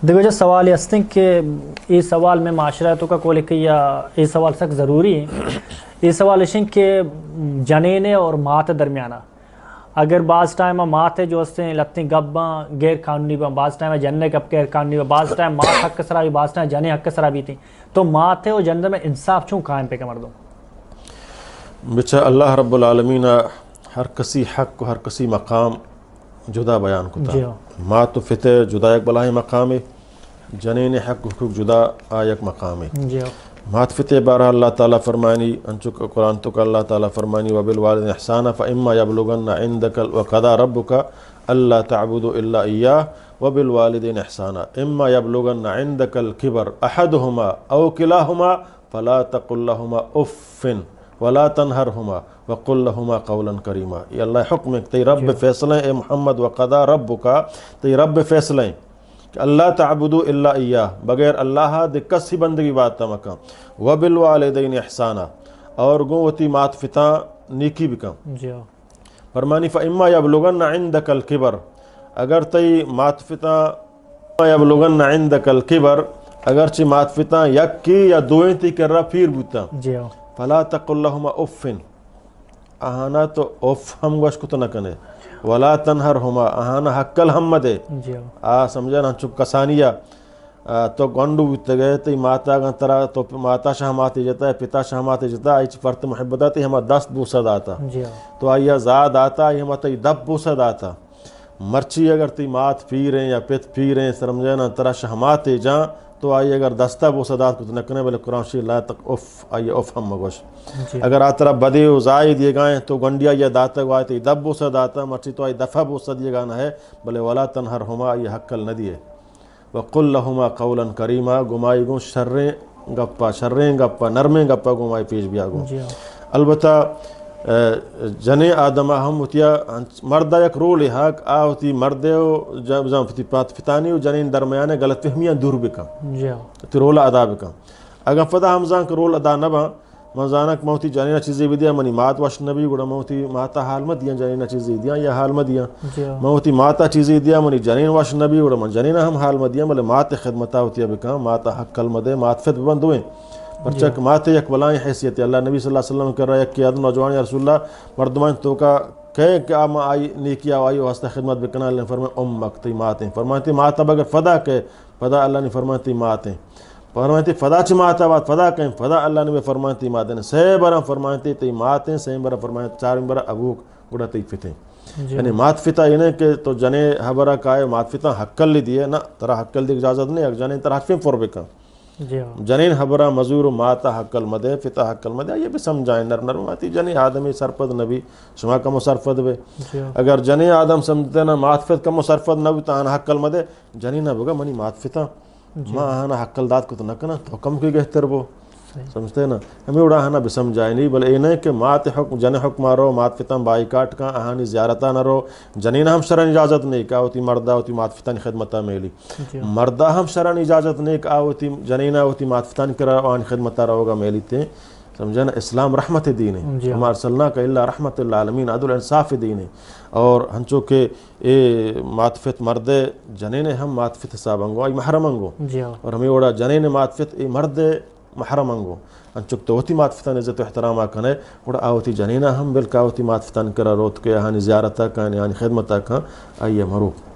دیکھو جو سوال یہ ہستیں کہ یہ سوال میں معاشرتوں کا کول کہ یہ سوال سخت ضروری ہے. یہ سوال اشن کہ جنین اور مات درمیانہ اگر بعض ٹائم مات جو ہستیں لتیں گباں غیر قانونی با بعض ٹائم جننے گب غیر قانونی با بعض ٹائم مات حق سرا بھی بعض ٹائم جنے حق سرا بھی تھیں تو مات اور جننے میں انصاف چوں قائم پہ کمر دوں بچہ اللہ رب العالمین ہر کسی حق کو ہر کسی مقام جدا بیان کتا. مات و فتح جدا یک بلائی مقام ہے، جنین حق حقوق جدا آیک مقام ہے. مات فتح بارہ اللہ تعالیٰ فرمانی انچو قرآن تو کہ اللہ تعالیٰ فرمانی وبالوالدین احسانا فاما یبلغن عندک وقضى ربک الا تعبدوا الا ایاہ وبالوالدین احسانا اما یبلغن عندک الکبر احدہما او کلاہما فلا تقل لہما اف ولا تنہرہما وقل لہما قولا کریما. یہ اللہ حکم ہے تی رب فیصلیں اے محمد وقضى ربک تی رب فیصلیں کہ اللہ تعبدو الا ایاہ بغیر اللہ دکس ہی بندگی بات تمکا وبالوالدین احسانا اور گوتی مات فتاں نیکی بکم. فرمانی فاما یبلغن عندک الکبر اگر تی مات فتاں یبلغن عندک الکبر اگرچہ مات فتاں یک کی یا دوئیں تی کر رہا پھر بوتا فلا تقل لہما افن آہانا تو اف ہم گوش کو تو نہ کنے ولا تنہرہما آہانا حقل ہم دے سمجھا نا چپ کسانیا تو گنڈو بیتے گئے تی ماتا گن ترا تو ماتا شہماتی جتا ہے پتا شہماتی جتا ہے فرط محبت آتی ہما 10 بوسد آتا تو آیا زاد آتا ہے ہما تی 10 بوسد آتا مرچی اگر تی مات پی رہے یا پت پی رہے سمجھا نا ترا شہماتی جاں تو آئی اگر دستہ بوسدات کو نکنے بلے قرآن شریف لا تک اف آئی اف ہم مگوش اگر آترا بدے و زائد یہ گائیں تو گنڈیا یا داتا گو آئیتی دب بوسداتا مرچی تو آئی دفع بوسد یہ گانا ہے بلے ولا تنہرہما یہ حقل ندیے وقل لہما قولا کریما گمائی گو شریں گپا نرمیں گپا گمائی پیش بیا گو. البتہ جنے آدمہ ہم ہوتیا مردہ یک رول حق ہوتی مردے و فتانی و جنین درمیانے غلط فہمیاں دور بکا تو رول ادا بکا. اگر فدا ہمزان کا رول ادا نبا منزانک موتی جنینہ چیزیں بھی دیا منی مات وش نبی گوڑا موتی ماتا حال مت دیا جنینہ چیزیں دیا یا حال مت دیا موتی ماتا چیزیں دیا منی جنین وش نبی گوڑا من جنینہ ہم حال مت دیا ملے مات خدمتا ہوتیا بکا ماتا حق کلمہ مات فت ببندوئیں پرچک ماتے یک بلائیں حیثیت اللہ نبی صلی اللہ علیہ وسلم کر رہا ہے کہ آدم نوجوان یا رسول اللہ مردمان تو کا کہے کہ آما آئی نیکی آئی واسطہ خدمت بکنا اللہ نے فرمائے امک تی ماتیں فرمائے مات اب اگر فدا کہے فدا اللہ نے فرمائے ماتیں فرمائے فدا چی ماتا بات فدا کہیں فدا اللہ نے فرمائے ماتیں سی برا فرمائے تی ماتیں سی برا فرمائے چار برا ابوک گڑا تی فتیں یعنی مات فتہ یہ نہیں کہ تو جنے حبرہ کائے مات فتہ حقل لی دیئے نا ترہ حقل دی اجازت نہیں جنے ترہ حقل فور بکا جنین حبرہ مزور ماتا حقل مدے فتح حقل مدے یہ بھی سمجھائیں نرم آتی جنین آدمی سرپد نبی شما کم و سرفد بے اگر جنین آدم سمجھتے نا مات فت کم و سرفد نبی تو آنا حقل مدے جنین بگا منی مات فتح ماں آنا حقل داد کو تو نکنا تو حکم کی گہتر بو سمجھتے نا ہمیں اڑا ہانا بھی سمجھائیں نہیں بل اینے کہ مات حکم جن حکم رو مات فتن بائی کاٹ کا آہانی زیارتہ نہ رو جنین ہم شرن اجازت نہیں کہ ہوتی مردہ ہوتی مات فتن خدمتہ میلی مردہ ہم شرن اجازت نہیں کہ ہوتی جنینہ ہوتی مات فتن کرا آن خدمتہ رہوگا میلی تے سمجھے نا اسلام رحمت دین ہے ہمار صلی کا اللہ رحمت العالمین عدل انصاف دین ہے اور ہنچو کہ اے ماتفت مردے جنین ہم ماتفت حساب انگو آئی محرم انگو اور ہمیں اڑا جنین ماتفت اے مردے محرم انگو انچک تو ہوتی مات فتن عزت و احترام آکنے اڑا آوتی جنینہ ہم بلکہ آوتی مات فتن کرا روت کے آہانی زیارتہ کان آہانی خدمتہ کان آئیے مروب